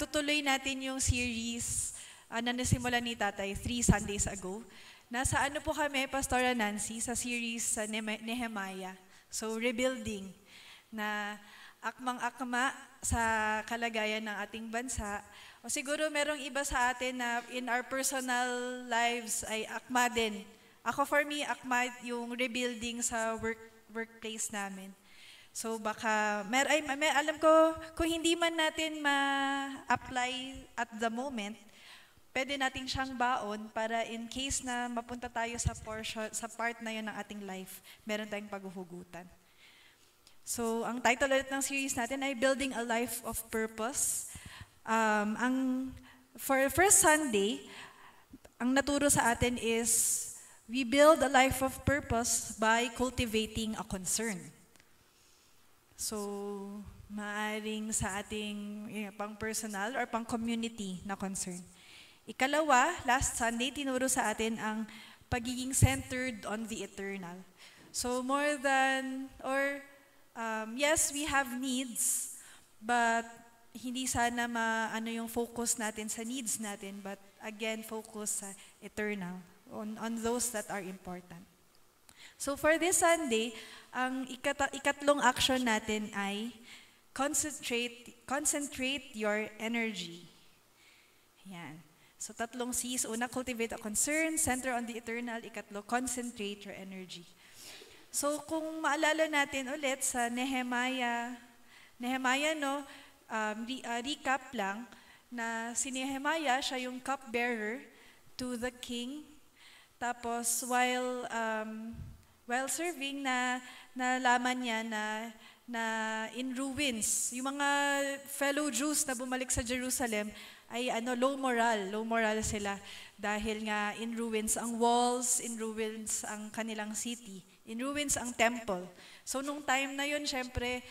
tutuloy natin yung series na nasimulan ni Tatay 3 Sundays ago. Nasa ano po kami, Pastora Nancy, sa series sa Nehemiah. So, rebuilding na akmang-akma sa kalagayan ng ating bansa. O siguro merong iba sa atin na in our personal lives ay akma din. Ako for me, akma yung rebuilding sa workplace namin. So baka, alam ko, kung hindi man natin ma-apply at the moment, pwede natin siyang baon para in case na mapunta tayo sa part na yun ng ating life, meron tayong paghuhugutan. So ang title ulit ng series natin ay Building a Life of Purpose. For first Sunday, ang naturo sa atin is, we build a life of purpose by cultivating a concern. So, maaring sa ating pang-personal or pang-community na concern. Ikalawa, last Sunday, tinuro sa atin ang pagiging centered on the eternal. So, more than, yes, we have needs, but hindi sana yung focus natin sa needs natin, but again, focus sa eternal, on those that are important. So for this Sunday, ang ikatlong action natin ay concentrate your energy. Yan. So tatlong C's. Una, cultivate a concern, center on the eternal. Ikatlo, concentrate your energy. So kung maalala natin ulit sa Nehemiah, recap lang, na si Nehemiah, siya yung cupbearer to the king. Tapos while serving, nalaman niya na in ruins, yung mga fellow Jews na bumalik sa Jerusalem ay low moral sila dahil nga in ruins ang walls, in ruins ang kanilang city, in ruins ang temple. So nung time na yun, syempre,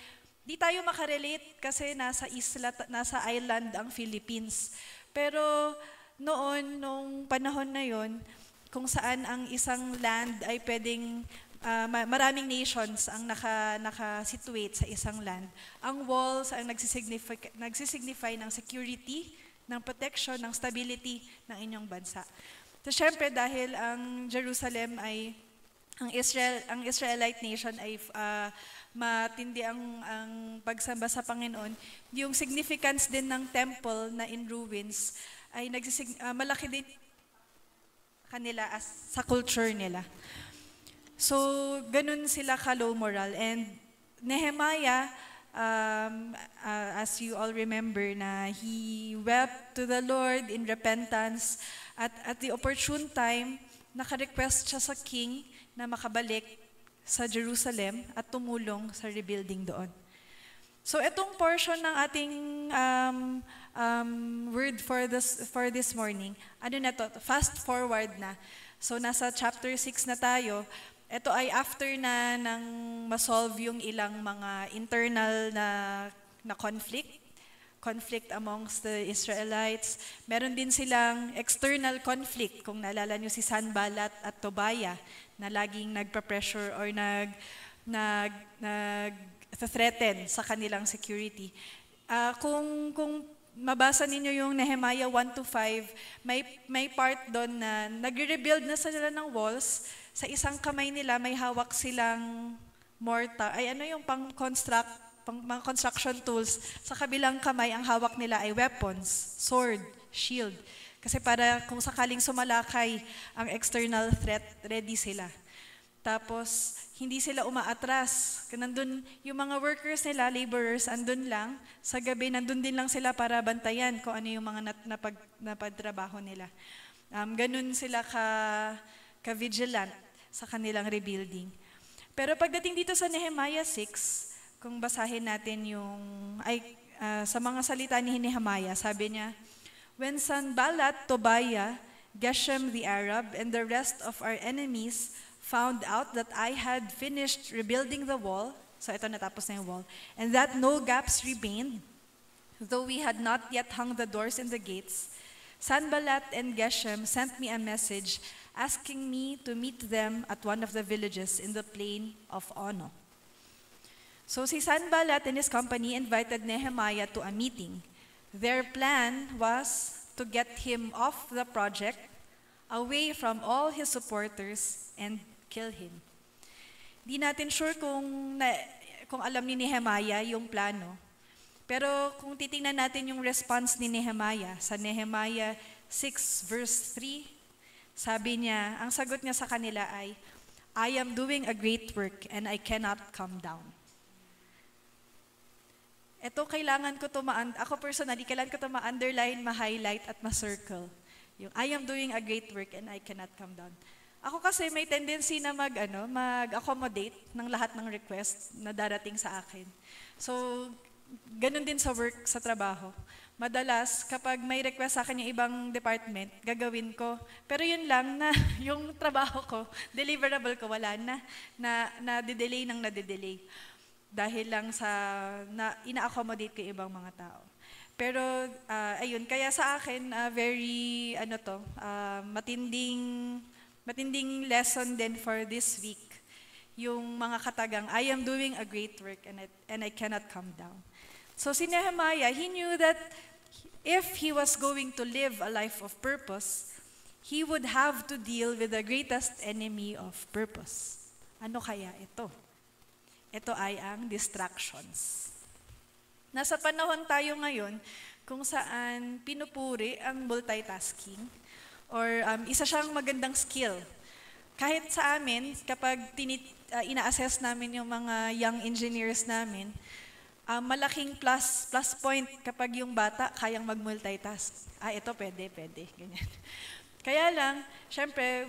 di tayo makarelate kasi nasa island ang Philippines. Pero nung panahon na yun, kung saan ang isang land ay pwedeng maraming nations ang naka-situate sa isang land. Ang walls ang nagsisignify ng security, ng protection, ng stability ng inyong bansa. So syempre dahil ang Jerusalem ay, ang Israelite nation ay matindi ang pagsamba sa Panginoon, yung significance din ng temple na in ruins ay malaki din kanila sa culture nila. So, ganun sila ka-low moral. And Nehemiah, as you all remember, na he wept to the Lord in repentance. At the opportune time, naka-request siya sa king na makabalik sa Jerusalem at tumulong sa rebuilding doon. So, itong portion ng ating word for this morning, fast forward na. So, nasa chapter 6 na tayo. Ito ay after na nang masolve yung ilang mga internal na conflict amongst the Israelites. Meron din silang external conflict, kung naalala nyo si Sanballat at Tobiah, na laging nagpa-pressure or nag-threaten sa kanilang security. Kung mabasa ninyo yung Nehemiah 1-5, may part doon na nag-rebuild na sila ng walls. Sa isang kamay nila, may hawak silang mortar, yung mga construction tools. Sa kabilang kamay, ang hawak nila ay weapons, sword, shield. Kasi para kung sakaling sumalakay ang external threat, ready sila. Tapos, hindi sila umaatras. Nandun, yung mga workers nila, laborers, andun lang. Sa gabi, nandun din lang sila para bantayan kung ano yung mga napagtrabaho nila. Ganun sila ka-vigilant sa kanilang rebuilding. Pero pagdating dito sa Nehemiah 6, kung basahin natin sa mga salita ni Nehemiah, sabi niya, when Sanballat, Tobiah, Geshem the Arab, and the rest of our enemies found out that I had finished rebuilding the wall, so ito natapos na yung wall, and that no gaps remained, though we had not yet hung the doors and the gates, Sanballat and Geshem sent me a message asking me to meet them at one of the villages in the plain of Ono. So si Sanballat and his company invited Nehemiah to a meeting. Their plan was to get him off the project, away from all his supporters, and kill him. Di natin sure kung alam ni Nehemiah yung plano. Pero kung titingnan natin yung response ni Nehemiah sa Nehemiah 6 verse 3, sabi niya, ang sagot niya sa kanila ay, I am doing a great work and I cannot come down. Ito kailangan ko ako personally, kailangan ko ma-underline, ma-highlight at ma-circle. Yung I am doing a great work and I cannot come down. Ako kasi may tendency na mag-accommodate ng lahat ng request na darating sa akin. So, ganun din sa work, sa trabaho. Madalas, kapag may request sa akin yung ibang department, gagawin ko. Pero yun lang na yung trabaho ko, deliverable ko, wala na delay ng nade-delay. Dahil lang sa ina-accommodate ko yung ibang mga tao. Pero, ayun, kaya sa akin, very, matinding lesson din for this week. Yung mga katagang, I am doing a great work and I cannot come down. So si Nehemiah, he knew that if he was going to live a life of purpose, he would have to deal with the greatest enemy of purpose. Ano kaya ito? Ito ay ang distractions. Nasa panahon tayo ngayon kung saan pinupuri ang multitasking or isa siyang magandang skill. Kahit sa amin, kapag ina-assess namin yung mga young engineers namin, malaking plus point kapag yung bata kayang mag-multitask. Ito pwede, ganyan. Kaya lang, syempre,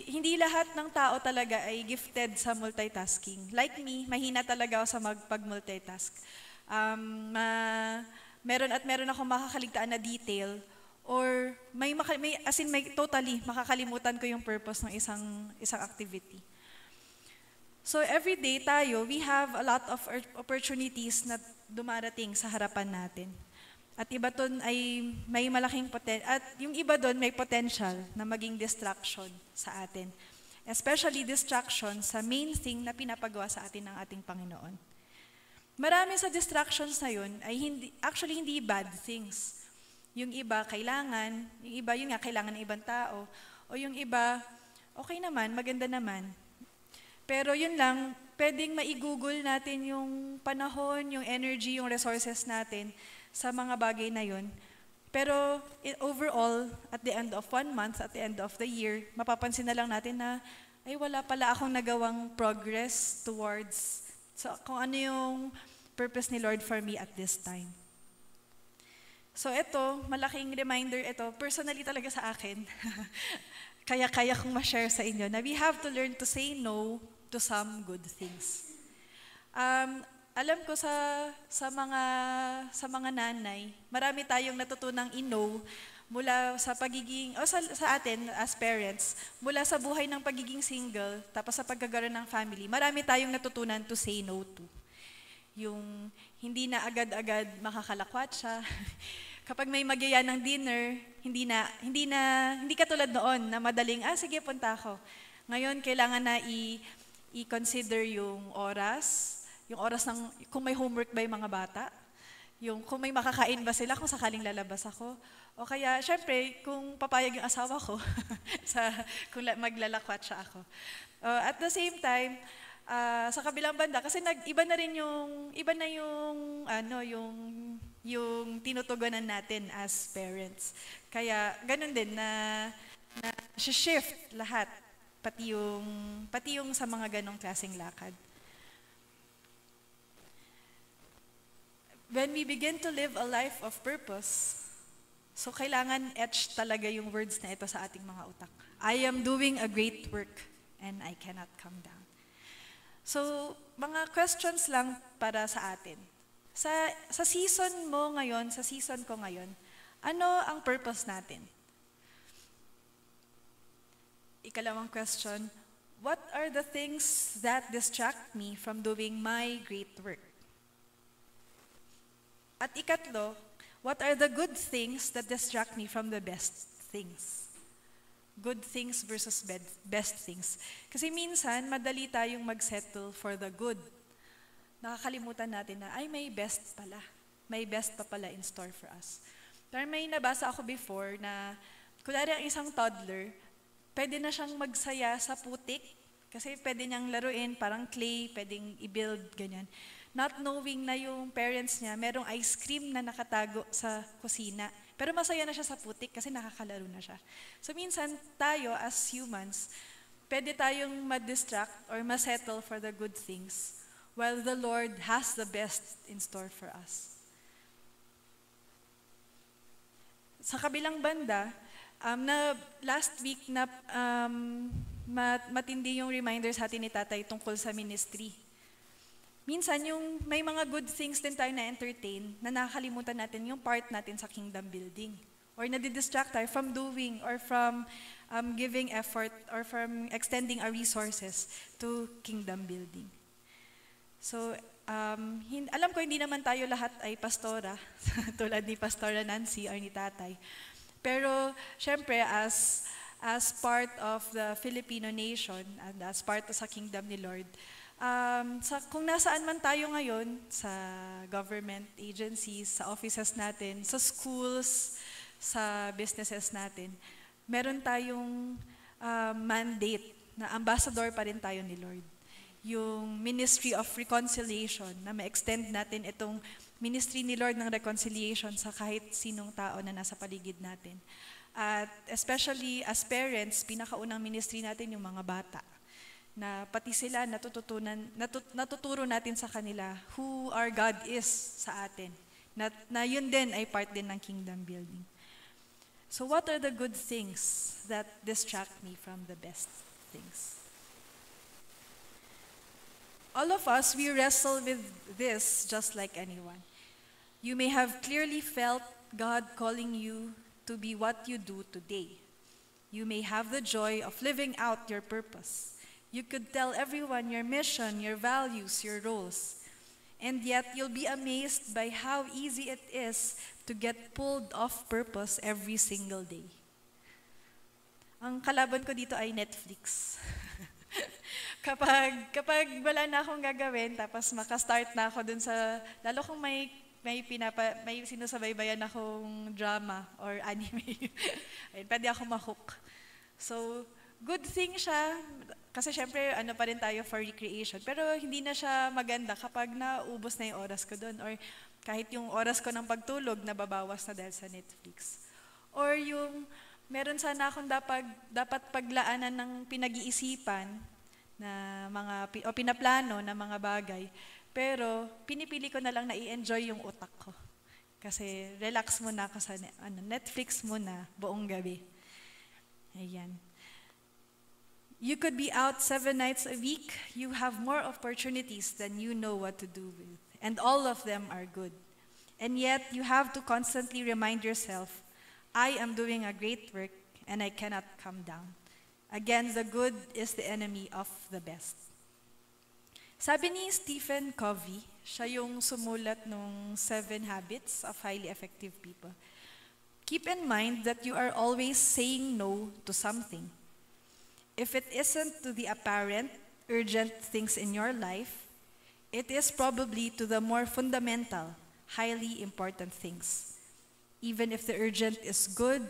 hindi lahat ng tao talaga ay gifted sa multitasking. Like me, mahina talaga ako sa pag-multitask. Meron ako makakaligtaan na detail or may totally makakalimutan ko yung purpose ng isang activity. So every day tayo, we have a lot of opportunities na dumarating sa harapan natin. At iba doon ay may malaking at yung iba doon may potential na maging distraction sa atin. Especially distraction sa main thing na pinapagawa sa atin ng ating Panginoon. Marami sa distractions na yun ay hindi bad things. Yung iba kailangan ng ibang tao, o yung iba, okay naman, maganda naman. Pero yun lang, pwedeng maigugol natin yung panahon, yung energy, yung resources natin sa mga bagay na yun. Pero overall, at the end of 1 month, at the end of the year, mapapansin na lang natin na, ay wala pala akong nagawang progress towards kung ano yung purpose ni Lord for me at this time. So ito, malaking reminder ito, personally talaga sa akin, kaya kong ma-share sa inyo na we have to learn to say no to some good things. Alam ko sa mga nanay, marami tayong natutunang i-know mula sa pagiging, sa atin as parents, mula sa buhay ng pagiging single, tapos sa pagkakaroon ng family, marami tayong natutunan to say no to. Yung hindi na agad-agad makakalakwatsa. Kapag may magyaya ng dinner, hindi katulad noon na madaling, sige, punta ako. Ngayon, kailangan na i-consider yung oras kung may homework ba yung mga bata, yung kung may makakain ba sila kung sakaling lalabas ako. O kaya, syempre, kung papayag yung asawa ko, kung maglalakwat siya ako. At the same time, sa kabilang banda, kasi iba na yung tinutugunan natin as parents. Kaya, ganun din na shift lahat, pati yung sa mga ganong klaseng lakad. When we begin to live a life of purpose, so kailangan etched talaga yung words na ito sa ating mga utak. I am doing a great work and I cannot come down. So, mga questions lang para sa atin. Sa season mo ngayon, sa season ko ngayon, ano ang purpose natin? Ikalawang question, what are the things that distract me from doing my great work? At ikatlo, what are the good things that distract me from the best things? Good things versus best things. Kasi minsan, madali tayong mag-settle for the good. Nakakalimutan natin na, may best pala. may best pa pala in store for us. Pero may nabasa ako before na, kunwari ang isang toddler, pwede na siyang magsaya sa putik, kasi pwede niyang laruin, parang clay, pwedeng i-build, ganyan. Not knowing na yung parents niya, merong ice cream na nakatago sa kusina. Pero masaya na siya sa putik kasi nakakalaro na siya. So minsan, tayo as humans, pwede tayong ma-distract or ma-settle for the good things, while the Lord has the best in store for us. Sa kabilang banda, na last week na matindi yung reminder sa atin ni Tatay tungkol sa ministry. Minsan yung may mga good things din tayo na-entertain na nakakalimutan natin yung part natin sa kingdom building. Or nadidistract tayo from doing or from giving effort or from extending our resources to kingdom building. So, alam ko hindi naman tayo lahat ay pastora, tulad ni Pastora Nancy or ni Tatay. Pero, syempre, as part of the Filipino nation and as part sa kingdom ni Lord, kung nasaan man tayo ngayon, sa government agencies, sa offices natin, sa schools, sa businesses natin, meron tayong mandate na ambassador pa rin tayo ni Lord. Yung ministry of reconciliation, na ma-extend natin itong ministry ni Lord ng reconciliation sa kahit sinong tao na nasa paligid natin. At especially as parents, pinakaunang ministry natin yung mga bata, na pati sila natuturo natin sa kanila who our God is sa atin, na yun din ay part din ng kingdom building. So what are the good things that distract me from the best things? All of us, we wrestle with this just like anyone. You may have clearly felt God calling you to be what you do today. You may have the joy of living out your purpose. You could tell everyone your mission, your values, your roles. And yet, you'll be amazed by how easy it is to get pulled off purpose every single day. Ang kalaban ko dito ay Netflix. Kapag wala na akong gagawin, tapos makastart na ako dun sa, lalo kung may sinusabaybayan akong drama or anime, pwede ako ma-hook. So, good thing siya, kasi syempre, pa rin tayo for recreation. Pero hindi na siya maganda kapag naubos na yung oras ko dun. Or kahit yung oras ko ng pagtulog, nababawas na dahil sa Netflix. Or yung, meron sana akong dapat paglaanan ng pinag-iisipan, na pinaplano na mga bagay. Pero pinipili ko na lang na i-enjoy yung utak ko. Kasi relax muna ako sa Netflix muna buong gabi. Ayan. You could be out 7 nights a week. You have more opportunities than you know what to do with. And all of them are good. And yet you have to constantly remind yourself, I am doing a great work and I cannot come down. Again, the good is the enemy of the best. Sabi ni Stephen Covey, siya yung sumulat ng 7 Habits of Highly Effective People. Keep in mind that you are always saying no to something. If it isn't to the apparent, urgent things in your life, it is probably to the more fundamental, highly important things. Even if the urgent is good,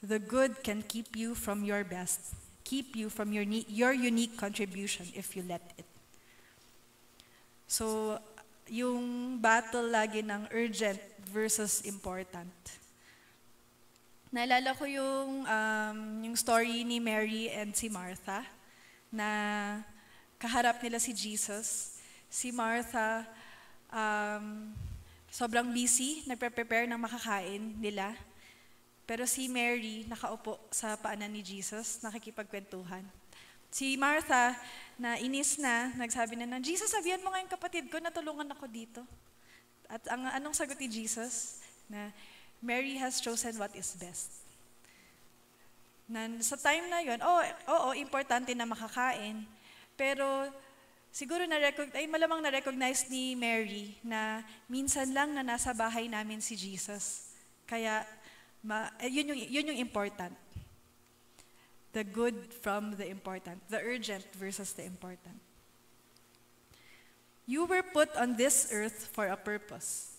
the good can keep you from your best, keep you from your unique contribution if you let it. So, yung battle lagi ng urgent versus important. Naalala ko yung story ni Mary and si Martha, na kaharap nila si Jesus. Si Martha, sobrang busy, nagpe-prepare ng makakain nila. Pero si Mary, nakaupo sa paanan ni Jesus, nakikipagkwentuhan. Si Martha, na inis na, nagsabi na, Jesus, sabihan mo nga yung kapatid ko, natulungan ako dito. At anong sagot ni Jesus? Na Mary has chosen what is best. Na sa time na yun, oo, importante na makakain. Pero siguro malamang na-recognize ni Mary na minsan lang na nasa bahay namin si Jesus. Kaya, yun yung important. The good from the important. The urgent versus the important. You were put on this earth for a purpose.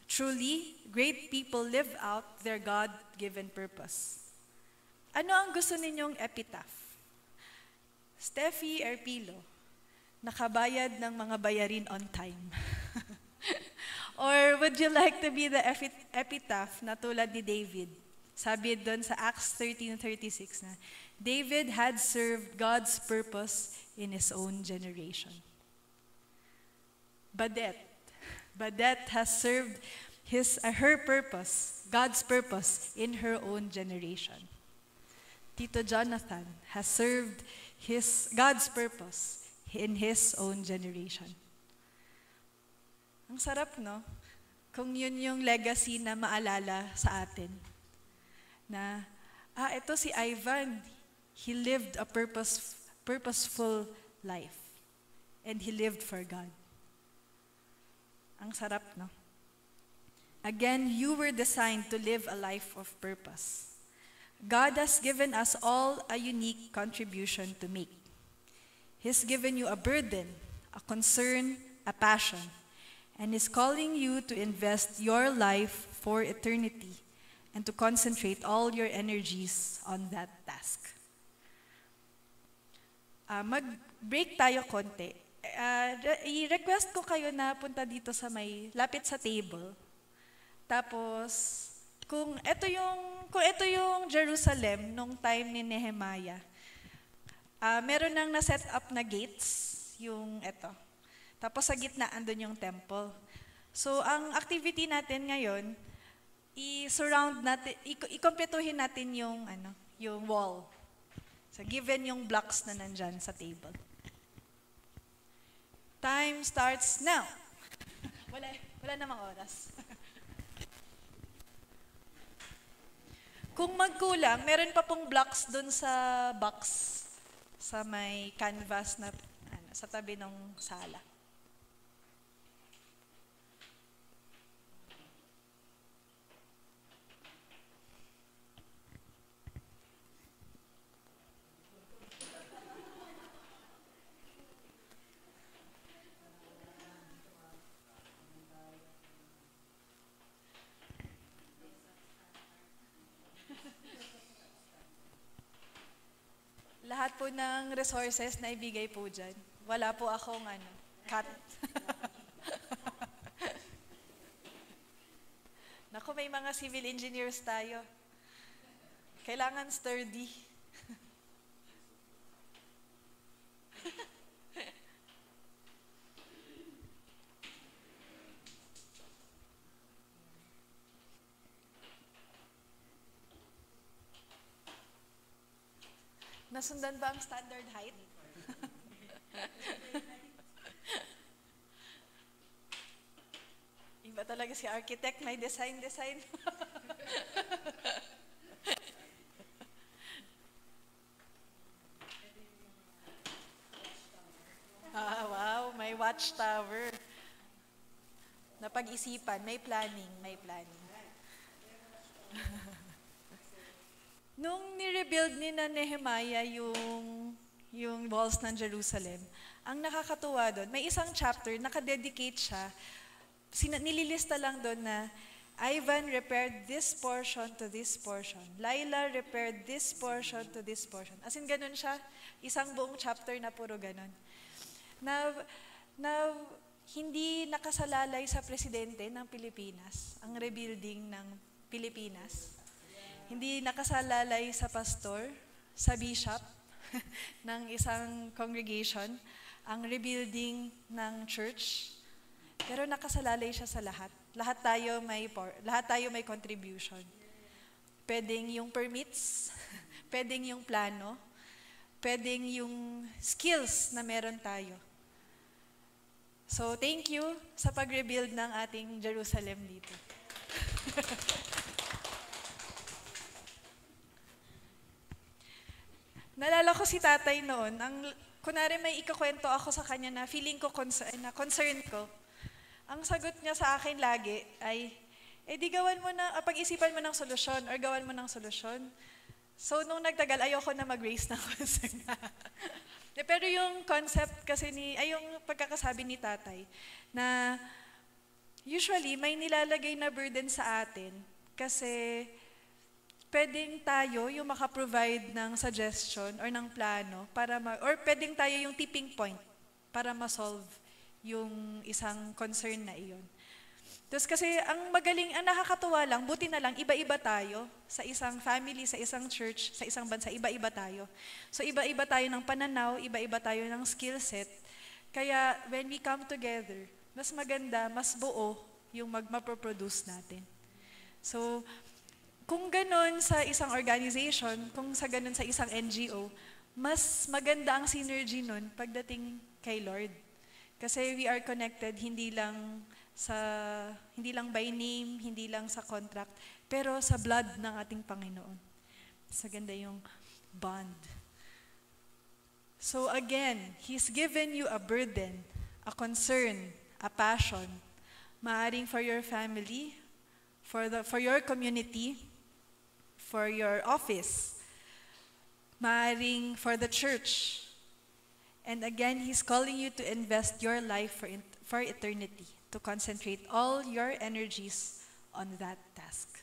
Truly, great people live out their God-given purpose. Ano ang gusto ninyong epitaph? Steffi Erpilo, nakabayad ng mga bayarin on time. Or would you like to be the epitaph na tulad ni David? Sabi doon sa Acts 13:36 na, David had served God's purpose in his own generation. Badette has served her purpose, God's purpose, in her own generation. Tito Jonathan has served God's purpose in his own generation. Ang sarap, no? Kung yun yung legacy na maalala sa atin. Na, ito si Ivan, he lived a purposeful life. And he lived for God. Ang sarap, no? Again, you were designed to live a life of purpose. God has given us all a unique contribution to make. He's given you a burden, a concern, a passion, and is calling you to invest your life for eternity and to concentrate all your energies on that task. Mag-break tayo konti. I-request ko kayo na punta dito sa lapit sa table. Tapos, kung ito yung Jerusalem nung time ni Nehemiah, meron nang na-set up na gates, yung ito. Tapos sa gitna, andun yung temple. So, ang activity natin ngayon, i-surround natin, i-kompletuhin natin yung wall. So, given yung blocks na nandyan sa table. Time starts now. Wala namang oras. Kung magkulang, meron pa pong blocks dun sa box, sa may canvas na sa tabi ng sala. Lahat po ng resources na ibigay po dyan. Wala po akong cut. Naku, may mga civil engineers tayo. Kailangan sturdy. Nasundan ba ang standard height? Iba talaga si architect, may design. Wow, may watchtower. Napag-isipan, may planning. Nung ni-rebuild ni na Nehemiah yung walls ng Jerusalem, ang nakakatuwa doon, may isang chapter, nakadedicate siya, nililista lang doon na, Ivan repaired this portion to this portion. Laila repaired this portion to this portion. As in, ganun siya. Isang buong chapter na puro ganun. Na hindi nakasalalay sa presidente ng Pilipinas, ang rebuilding ng Pilipinas. Hindi nakasalalay sa pastor, sa bishop ng isang congregation, ang rebuilding ng church. Pero nakasalalay siya sa lahat. Lahat tayo may contribution. Pwedeng yung permits, pwedeng yung plano, pwedeng yung skills na meron tayo. So, thank you sa pag-rebuild ng ating Jerusalem dito. Nalala ko si tatay noon, kunwari may ikakwento ako sa kanya na feeling ko concern ko. Ang sagot niya sa akin lagi ay, di pag-isipan mo ng solusyon or gawan mo ng solusyon. So, nung nagtagal, ayoko na mag-raise ng concern. Pero yung concept kasi yung pagkakasabi ni tatay, na Usually, may nilalagay na burden sa atin kasi pwedeng tayo yung makaprovide ng suggestion or ng plano or pwedeng tayo yung tipping point para ma-solve yung isang concern na iyon. Tapos kasi ang nakakatuwa lang, buti na lang, iba-iba tayo sa isang family, sa isang church, sa isang bansa, iba-iba tayo. So iba-iba tayo ng pananaw, iba-iba tayo ng skill set. Kaya when we come together, mas maganda, mas buo yung magmaproproduce natin. So kung ganun sa isang organization, kung sa ganun sa isang NGO, mas maganda ang synergy nun pagdating kay Lord. Kasi we are connected hindi lang by name, hindi lang sa contract, pero sa blood ng ating Panginoon. Sa ganda yung bond. So again, He's given you a burden, a concern, a passion, maaring for your family, for your community, for your office, maaring for the church. And again, He's calling you to invest your life for eternity, to concentrate all your energies on that task.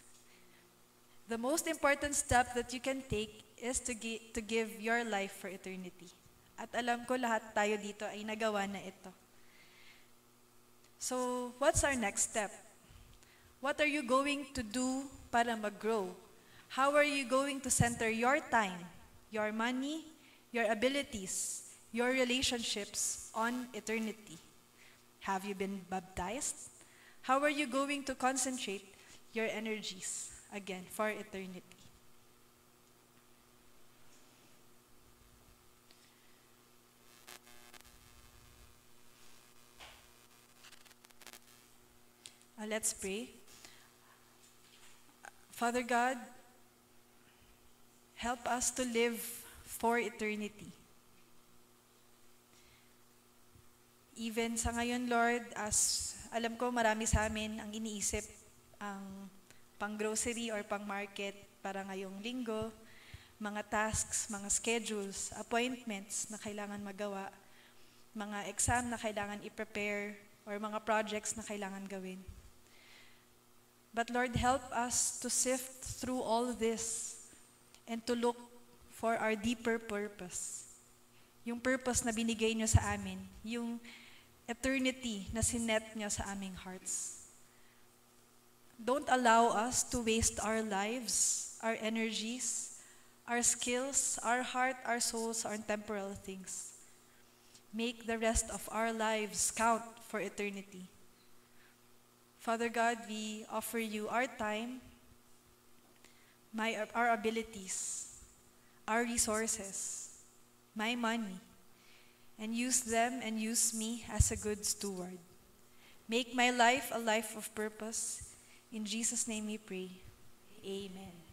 The most important step that you can take is to give your life for eternity. At alam ko lahat tayo dito ay nagawa na ito. So, what's our next step? What are you going to do para mag-grow? How are you going to center your time, your money, your abilities, your relationships on eternity? Have you been baptized? How are you going to concentrate your energies, again, for eternity? Let's pray. Father God, help us to live for eternity. Even sa ngayon, Lord, as alam ko marami sa amin ang iniisip ang pang-grocery or pang-market para ngayong linggo, mga tasks, mga schedules, appointments na kailangan magawa, mga exam na kailangan i-prepare, or mga projects na kailangan gawin. But Lord, help us to sift through all this and to look for our deeper purpose. Yung purpose na binigay niyo sa amin, yung eternity na sinet niyo sa aming hearts. Don't allow us to waste our lives, our energies, our skills, our heart, our souls on temporal things. Make the rest of our lives count for eternity. Father God, we offer you our time, our abilities, our resources, my money, and use them and use me as a good steward. Make my life a life of purpose. In Jesus' name we pray. Amen.